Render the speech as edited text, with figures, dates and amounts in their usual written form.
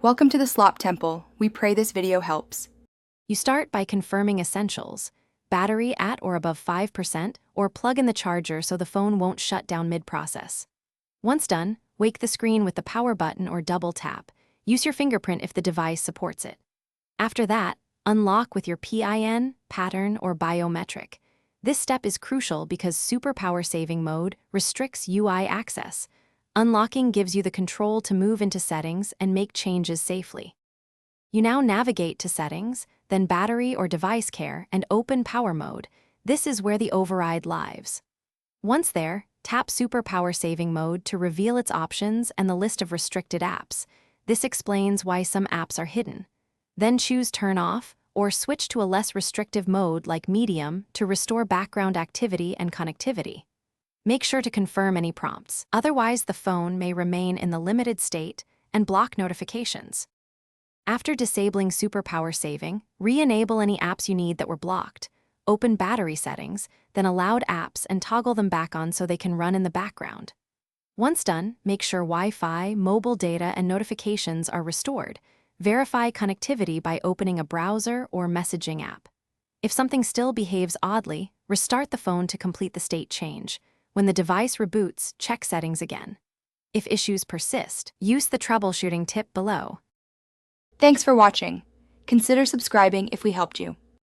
Welcome to the Slop Temple. We pray this video helps. You start by confirming essentials: battery at or above 5%, or plug in the charger so the phone won't shut down mid-process. Once done, wake the screen with the power button or double tap. Use your fingerprint if the device supports it. After that, unlock with your PIN, pattern, or biometric. This step is crucial because super power saving mode restricts UI access. Unlocking gives you the control to move into settings and make changes safely. You now navigate to Settings, then Battery or Device Care, and open Power Mode. This is where the override lives. Once there, tap Super Power Saving Mode to reveal its options and the list of restricted apps. This explains why some apps are hidden. Then choose Turn Off, or switch to a less restrictive mode like Medium to restore background activity and connectivity. Make sure to confirm any prompts, otherwise the phone may remain in the limited state and block notifications. After disabling super power saving, re-enable any apps you need that were blocked. Open battery settings, then allowed apps and toggle them back on so they can run in the background. Once done, make sure Wi-Fi, mobile data, and notifications are restored. Verify connectivity by opening a browser or messaging app. If something still behaves oddly, restart the phone to complete the state change. When the device reboots, check settings again. If issues persist, use the troubleshooting tip below. Thanks for watching. Consider subscribing if we helped you.